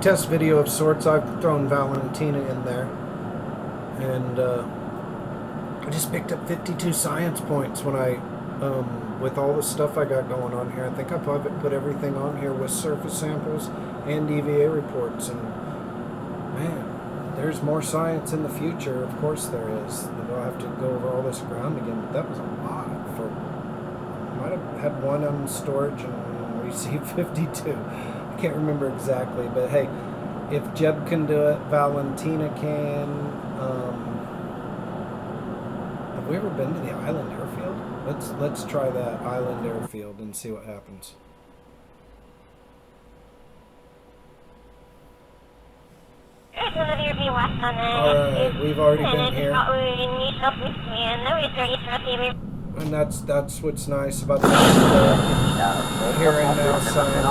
test video of sorts. I've thrown Valentina in there. And I just picked up 52 science points when I, with all the stuff I got going on here. I think I probably put everything on here with surface samples and EVA reports. And man, there's more science in the future. Of course there is. I'll have to go over all this ground again, but that was a lot. Might have had one on storage and received 52. I can't remember exactly, but hey, if Jeb can do it, Valentina can. Have we ever been to the island airfield? Let's try that island airfield and see what happens. Alright, we've already been here. And that's what's nice about this here and now science.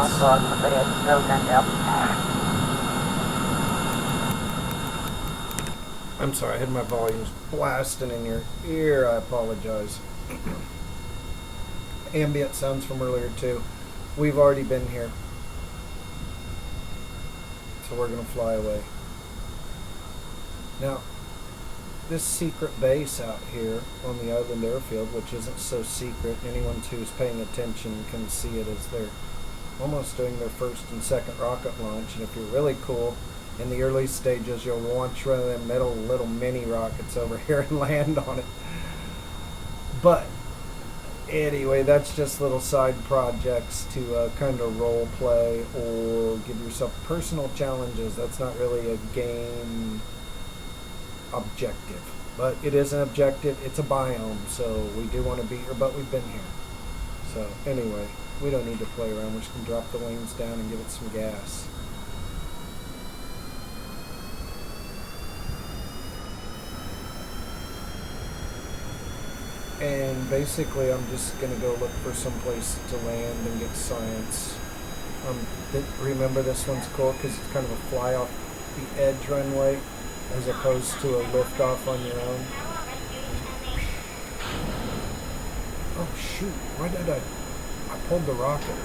I'm sorry, I had my volumes blasting in your ear. I apologize. Ambient sounds from earlier too. We've already been here. So we're going to fly away. Now, this secret base out here on the island airfield, which isn't so secret, anyone who's paying attention can see it as they're almost doing their first and second rocket launch. And if you're really cool, in the early stages, you'll launch one of them little mini rockets over here and land on it. But anyway, that's just little side projects to kind of role play or give yourself personal challenges. That's not really a game objective, but it is an objective. It's a biome, so we do want to be here, but we've been here. So anyway, we don't need to play around. We're just going to drop the wings down and give it some gas. And basically I'm just going to go look for some place to land and get science. Remember, this one's cool because it's kind of a fly off the edge runway as opposed to a lift off on your own. Oh shoot, why did I pulled the rocket.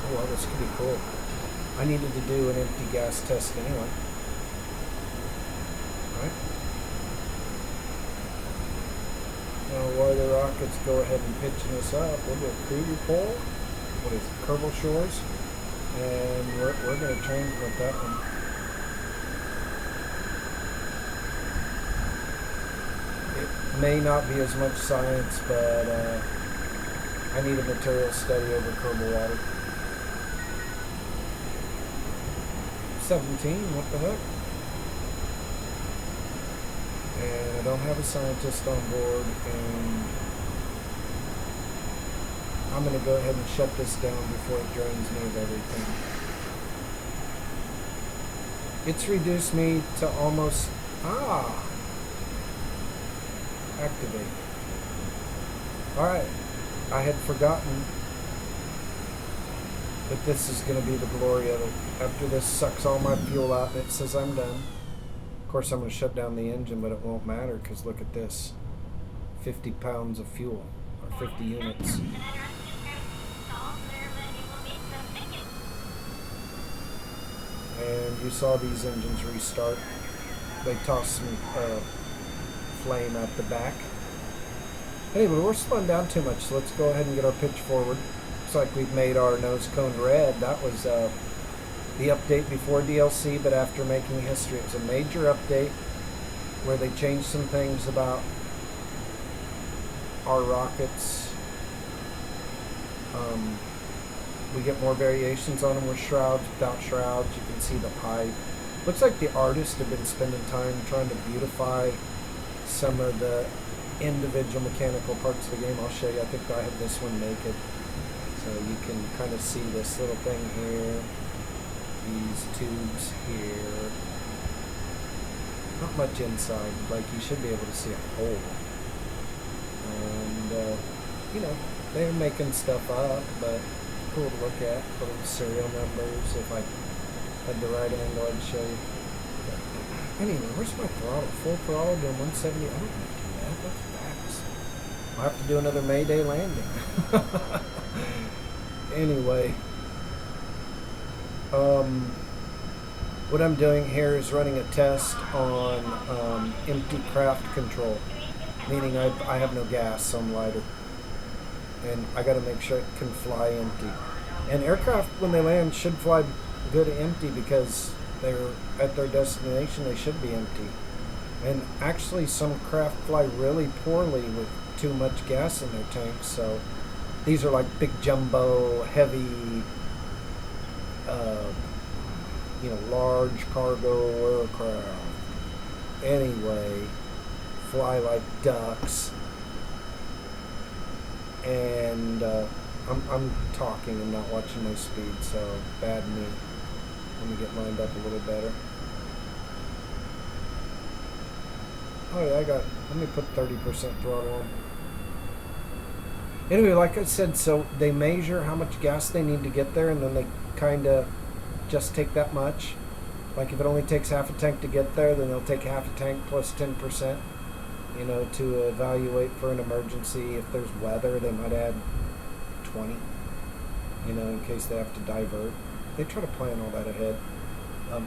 Oh well, this could be cool. I needed to do an empty gas test anyway. Right? Now while the rockets go ahead and pitching us up, we'll do a crew report. What is it, Kerbal Shores? And we're going to transmit that one. It may not be as much science, but I need a material study over Kerbal water. 17, what the heck? And I don't have a scientist on board, and I'm going to go ahead and shut this down before it drains me of everything. It's reduced me to almost... activate. Alright, I had forgotten that this is going to be the glory of it. After this sucks all my fuel out and it says I'm done. Of course I'm going to shut down the engine, but it won't matter because look at this. 50 pounds of fuel, or 50 units. And you saw these engines restart. They tossed some flame out the back. Anyway, we're slowing down too much, so let's go ahead and get our pitch forward. Looks like we've made our nose cone red. That was the update before DLC, but after making history. It was a major update where they changed some things about our rockets. We get more variations on them with shrouds, without shrouds. You can see the pipe. Looks like the artists have been spending time trying to beautify some of the individual mechanical parts of the game. I'll show you. I think I have this one naked. So you can kind of see this little thing here. These tubes here. Not much inside. Like, you should be able to see a hole. And, you know, they're making stuff up, but cool to look at. Little serial numbers. If I had the right angle, I'd show you. But anyway, where's my throttle? Full throttle doing 170. I don't want to do that. That's fast. I'll have to do another Mayday landing. Anyway. What I'm doing here is running a test on empty craft control, meaning I have no gas on lighter, and I got to make sure it can fly empty. And aircraft, when they land, should fly good empty because they're at their destination. They should be empty. And actually, some craft fly really poorly with too much gas in their tanks. So these are like big jumbo, heavy, large cargo aircraft. Anyway, fly like ducks. And I'm talking and not watching my speed, so bad me. Let me get lined up a little better. Oh yeah, let me put 30% throttle on. Anyway, like I said, so they measure how much gas they need to get there, and then they kind of just take that much. Like if it only takes half a tank to get there, then they'll take half a tank plus 10%, to evaluate for an emergency. If there's weather, they might add 20, in case they have to divert. They try to plan all that ahead.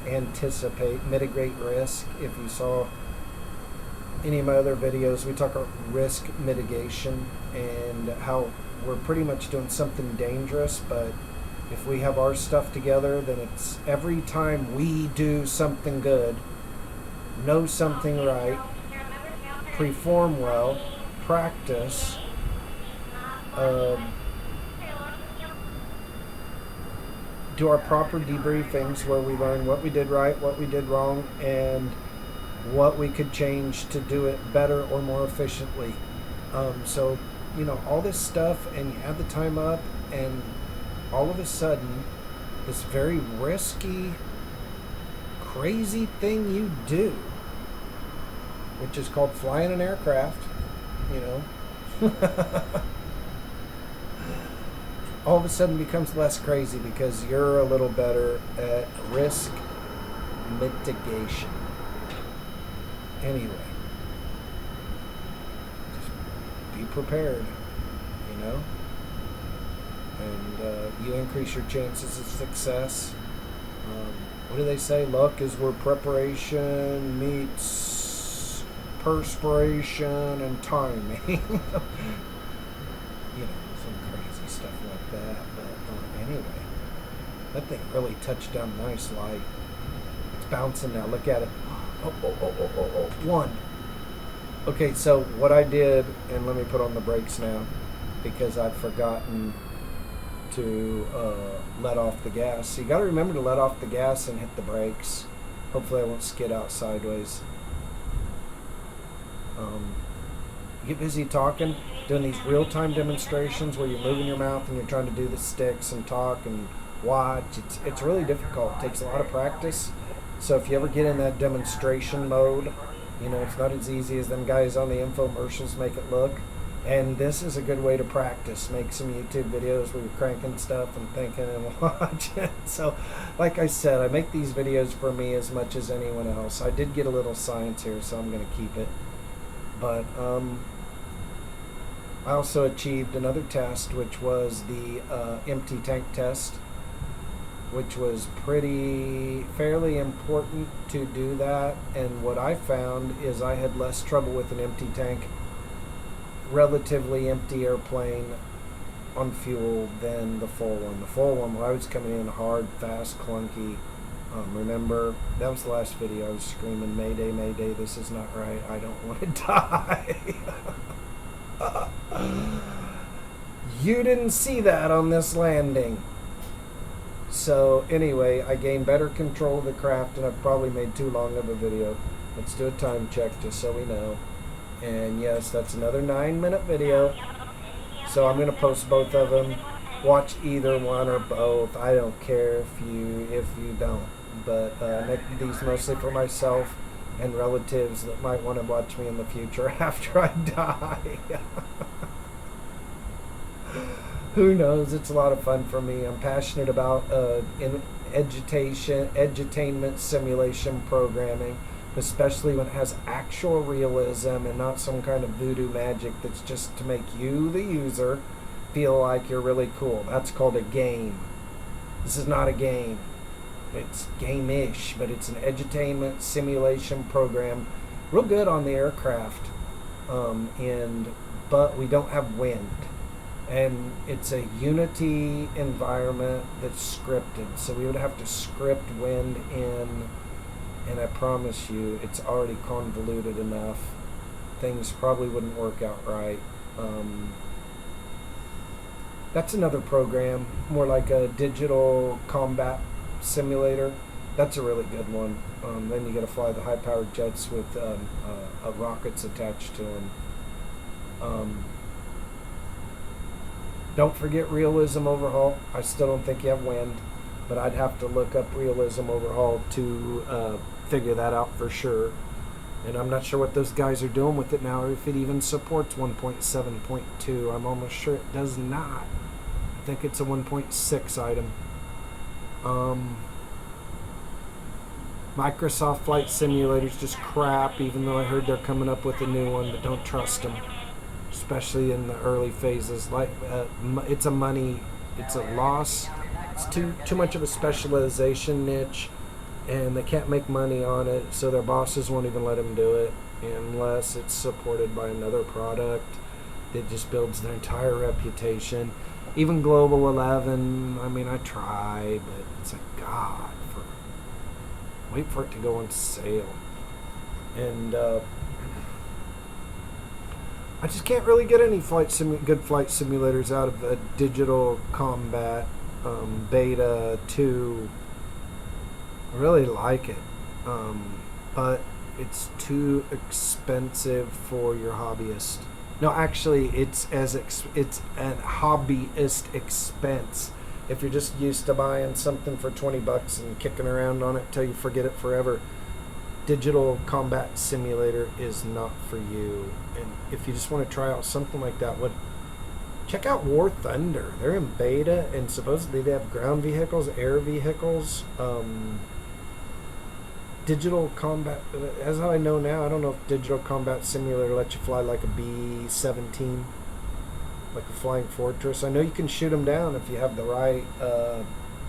Anticipate, mitigate risk. If you saw any of my other videos, we talk about risk mitigation and how we're pretty much doing something dangerous, but if we have our stuff together, then it's every time we do something good, know something right, perform well, practice, do our proper debriefings where we learn what we did right, what we did wrong, and what we could change to do it better or more efficiently. So, all this stuff, and you add the time up, and all of a sudden, this very risky, crazy thing you do, which is called flying an aircraft, all of a sudden becomes less crazy because you're a little better at risk mitigation. Anyway, just be prepared, and you increase your chances of success. What do they say? Luck is where preparation meets perspiration and timing. Some crazy stuff like that. But anyway, that thing really touched down nice light. It's bouncing now. Look at it. Oh, one. Okay, so what I did, and let me put on the brakes now because I've forgotten to let off the gas. So you got to remember to let off the gas and hit the brakes. Hopefully I won't skid out sideways. You get busy talking, doing these real-time demonstrations where you're moving your mouth and you're trying to do the sticks and talk and watch. It's really difficult. It takes a lot of practice. So if you ever get in that demonstration mode, it's not as easy as them guys on the infomercials make it look. And this is a good way to practice. Make some YouTube videos where you're cranking stuff and thinking and watching. So, like I said, I make these videos for me as much as anyone else. I did get a little science here, so I'm going to keep it. But I also achieved another test, which was the empty tank test, which was fairly important to do that. And what I found is I had less trouble with an empty tank, relatively empty airplane on fuel than the full one. The full one, where I was coming in hard, fast, clunky. Remember, that was the last video. I was screaming, "Mayday, Mayday, this is not right. I don't want to die." You didn't see that on this landing. So anyway, I gained better control of the craft, and I've probably made too long of a video. Let's do a time check just so we know. And yes, that's another 9-minute video. So I'm going to post both of them. Watch either one or both. I don't care if you don't. But I make these mostly for myself and relatives that might want to watch me in the future after I die. Who knows? It's a lot of fun for me. I'm passionate about edutainment simulation programming, especially when it has actual realism and not some kind of voodoo magic that's just to make you, the user, feel like you're really cool. That's called a game. This is not a game. It's game-ish, but it's an edutainment simulation program. Real good on the aircraft, but we don't have wind. And it's a Unity environment that's scripted, so we would have to script wind in, and I promise you, it's already convoluted enough. Things probably wouldn't work out right. That's another program, more like a digital combat simulator. That's a really good one. Then you got to fly the high-powered jets with rockets attached to them. Don't forget Realism Overhaul. I still don't think you have wind, but I'd have to look up Realism Overhaul to figure that out for sure. And I'm not sure what those guys are doing with it now, or if it even supports 1.7.2. I'm almost sure it does not. I think it's a 1.6 item. Microsoft Flight Simulator's just crap, even though I heard they're coming up with a new one, but don't trust them, especially in the early phases. Like it's a loss. It's too much of a specialization niche, and they can't make money on it, so their bosses won't even let them do it unless it's supported by another product that just builds their entire reputation. Even Global 11, I mean, I try, but it's like, God, wait for it to go on sale. And I just can't really get any good flight simulators out of a digital combat beta 2. I really like it, but it's too expensive for your hobbyist. No, actually, it's a hobbyist expense. If you're just used to buying something for $20 and kicking around on it till you forget it forever, digital combat simulator is not for you. And if you just want to try out something like that, check out War Thunder. They're in beta, and supposedly they have ground vehicles, air vehicles. Digital combat, as I know now, I don't know if digital combat simulator lets you fly like a B-17, like a flying fortress. I know you can shoot them down if you have the right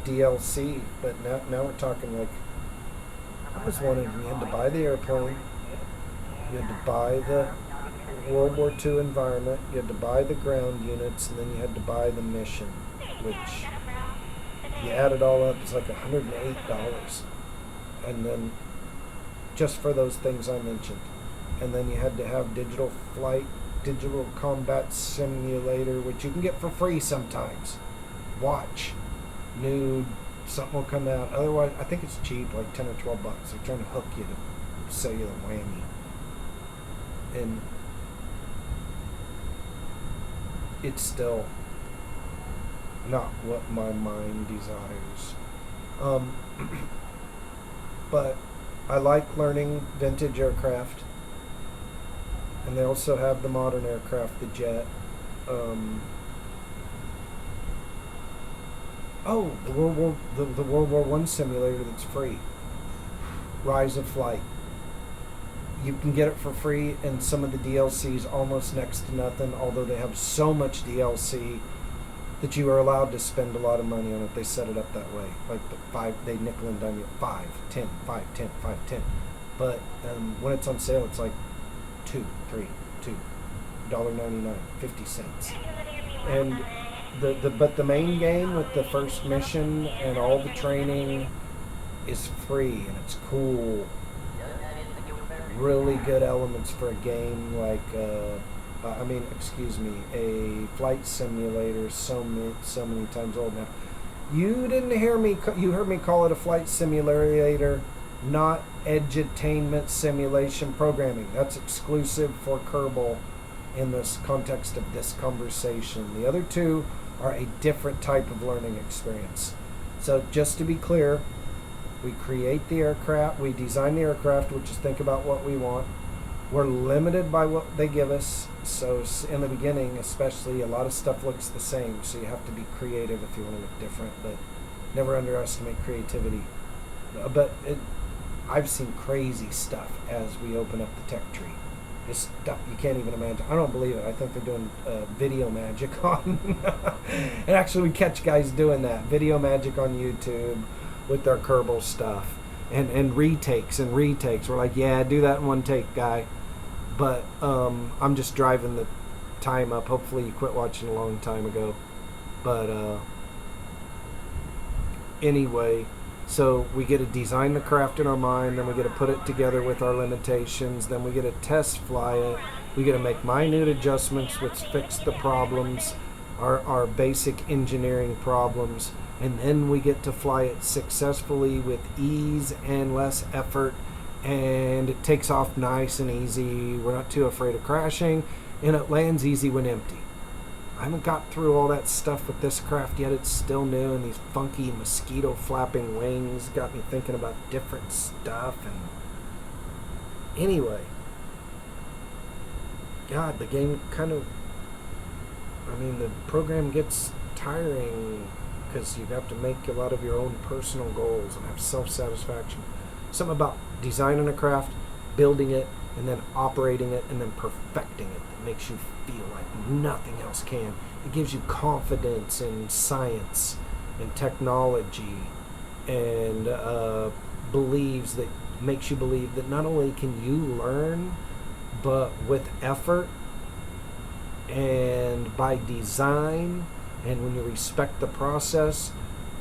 DLC, but now we're talking like, I was wondering, you had to buy the airplane, you had to buy the World War II environment, you had to buy the ground units, and then you had to buy the mission, which you add it all up, it's like $108. And then just for those things I mentioned. And then you had to have digital combat simulator, which you can get for free sometimes. Watch. Nude. Something will come out. Otherwise, I think it's cheap, like $10 or $12. They're trying to hook you to sell you the whammy. And it's still not what my mind desires. But I like learning vintage aircraft, and they also have the modern aircraft, the jet. The World War I simulator that's free. Rise of Flight. You can get it for free, and some of the DLC is almost next to nothing, although they have so much DLC that you are allowed to spend a lot of money on it. They set it up that way. Like they nickel and dime you 5, 10, 5, 10, 5, 10. But when it's on sale, it's like $2, $3, $1.99, 50 cents. And but the main game with the first mission and all the training is free, and it's cool. Really good elements for a game like a flight simulator so many times old now. You didn't hear me. You heard me call it a flight simulator, not edutainment simulation programming. That's exclusive for Kerbal in this context of this conversation. The other two are a different type of learning experience. So just to be clear, we create the aircraft, we design the aircraft, which is think about what we want. We're limited by what they give us. So in the beginning, especially, a lot of stuff looks the same. So you have to be creative if you want to look different, but never underestimate creativity. But I've seen crazy stuff as we open up the tech tree. This stuff you can't even imagine. I don't believe it. I think they're doing video magic on. And actually, we catch guys doing that. Video magic on YouTube. with our Kerbal stuff, and retakes and retakes. We're like, yeah, do that in one take, guy. But I'm just driving the time up. Hopefully you quit watching a long time ago. But anyway, so we get to design the craft in our mind, then we get to put it together with our limitations, then we get to test fly it, we get to make minute adjustments which fix the problems, our basic engineering problems, and then we get to fly it successfully with ease and less effort, and it takes off nice and easy. We're not too afraid of crashing, and it lands easy when empty. I haven't got through all that stuff with this craft yet. It's still new, and these funky mosquito flapping wings got me thinking about different stuff. And anyway, God, the game kind of, the program gets tiring because you have to make a lot of your own personal goals and have self-satisfaction. Something about designing a craft, building it, and then operating it, and then perfecting it that makes you feel like nothing else can. It gives you confidence in science and technology, and makes you believe that not only can you learn, but with effort and by design, and when you respect the process,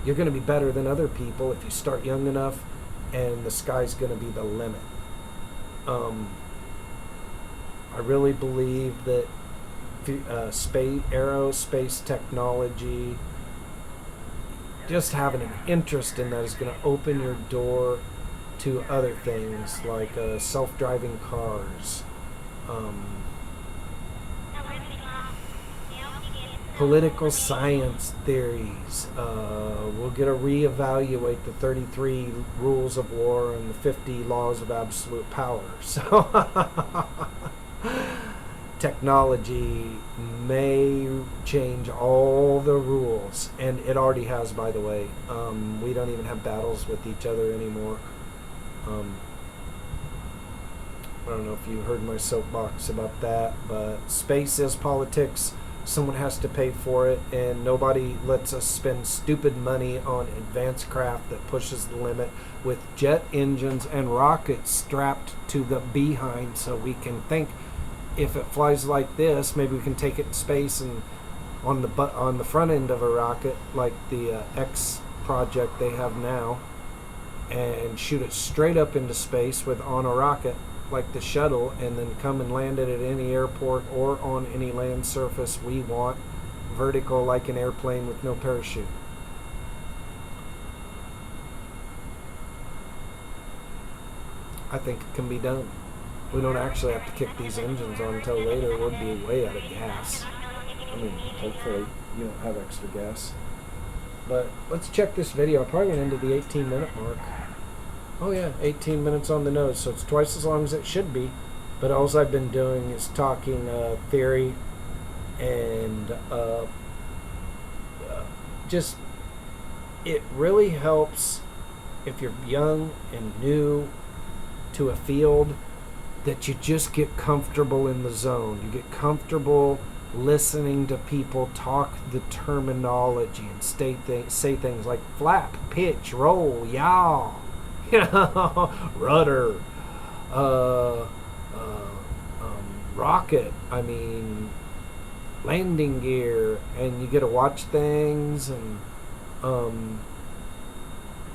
you're going to be better than other people if you start young enough, and the sky's going to be the limit. I really believe that aerospace technology, just having an interest in that is going to open your door to other things like self-driving cars, political science theories. We'll get to reevaluate the 33 rules of war and the 50 laws of absolute power. So technology may change all the rules, and it already has, by the way. We don't even have battles with each other anymore. I don't know if you heard my soapbox about that, but space is politics. Someone has to pay for it, and nobody lets us spend stupid money on advanced craft that pushes the limit with jet engines and rockets strapped to the behind, so we can think, if it flies like this, maybe we can take it in space and on the front end of a rocket, like the X project they have now, and shoot it straight up into space on a rocket like the shuttle, and then come and land it at any airport or on any land surface we want, vertical like an airplane with no parachute. I think it can be done. We don't actually have to kick these engines on until later. We'll be way out of gas. Hopefully you don't have extra gas. But let's check this video. I probably went into the 18-minute mark. Oh yeah, 18 minutes on the nose, so it's twice as long as it should be. But all I've been doing is talking theory and just, it really helps if you're young and new to a field, that you just get comfortable in the zone. You get comfortable listening to people talk the terminology and say things like flap, pitch, roll, yaw, rudder, rocket, landing gear, and you get to watch things, and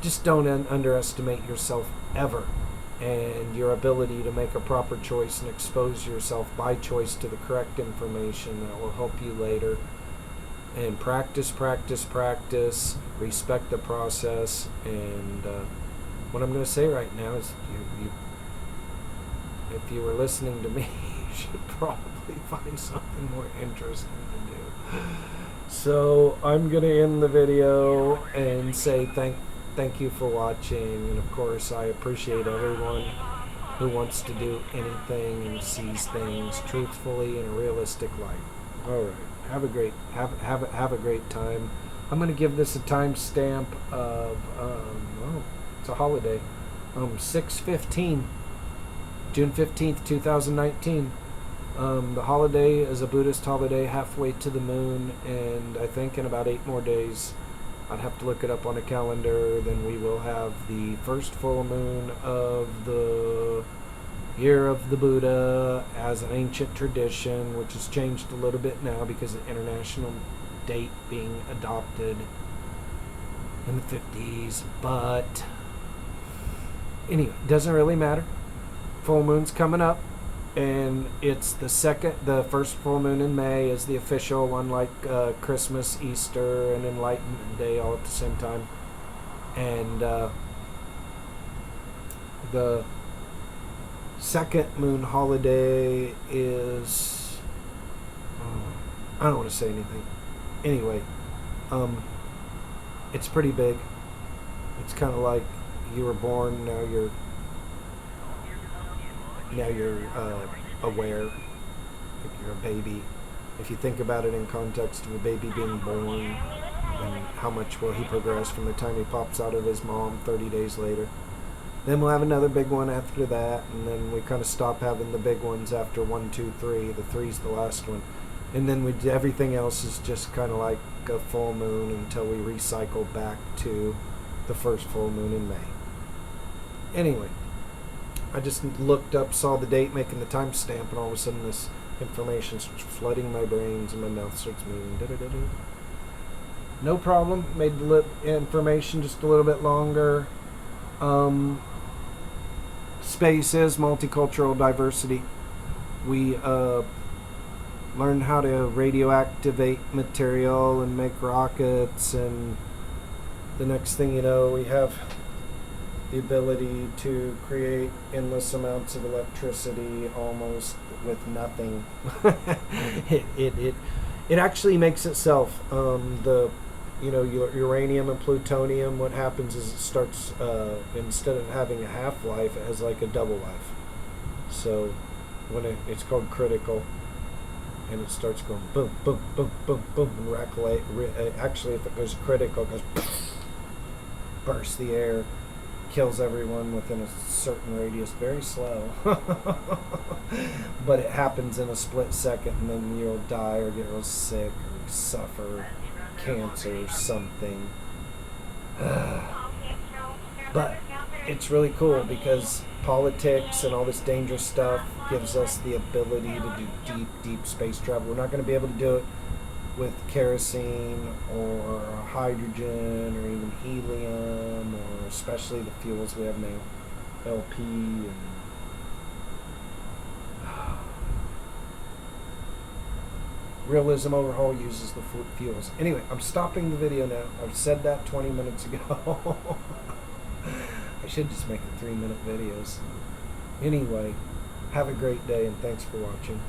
just don't underestimate yourself ever, and your ability to make a proper choice and expose yourself by choice to the correct information that will help you later. And practice, respect the process, and what I'm going to say right now is, if you were listening to me, you should probably find something more interesting to do. So I'm going to end the video and say thank you for watching, and of course I appreciate everyone who wants to do anything and sees things truthfully in a realistic light. All right, have a great time. I'm going to give this a timestamp of it's a holiday, 6/15, June 15th, 2019. The holiday is a Buddhist holiday, halfway to the moon, and I think in about 8 more days I'd have to look it up on a calendar. Then we will have the first full moon of the year of the Buddha as an ancient tradition, which has changed a little bit now because of the international date being adopted in the 50s. But anyway, doesn't really matter. Full moon's coming up, and it's the first full moon in May is the official one, like Christmas, Easter, and Enlightenment Day all at the same time. And the second moon holiday is I don't want to say anything. Anyway, it's pretty big. It's kind of like you were born, now you're aware, like you're a baby. If you think about it in context of a baby being born, and how much will he progress from the time he pops out of his mom 30 days later. Then we'll have another big one after that, and then we kind of stop having the big ones after 1, 2, 3. The 3's the last one. And then everything else is just kind of like a full moon until we recycle back to the first full moon in May. Anyway, I just looked up, saw the date, making the timestamp, and all of a sudden this information starts flooding my brains and my mouth starts moving. Da-da-da-da. No problem. Made the information just a little bit longer. Space is multicultural diversity. We learned how to radioactivate material and make rockets, and the next thing you know, we have the ability to create endless amounts of electricity almost with nothing. It actually makes itself. Your uranium and plutonium, what happens is it starts, instead of having a half-life, it has like a double life. So when it's called critical, and it starts going boom, boom, boom, boom, boom, and actually if it goes critical, it goes bursts the air, kills everyone within a certain radius, very slow. But it happens in a split second, and then you'll die or get real sick or suffer cancer or something. But it's really cool because politics and all this dangerous stuff gives us the ability to do deep space travel. We're not going to be able to do it with kerosene or hydrogen or even helium, or especially the fuels we have now, LP and Realism Overhaul uses the fuels. Anyway, I'm stopping the video now. I've said that 20 minutes ago. I should just make it 3-minute videos. Anyway, have a great day and thanks for watching.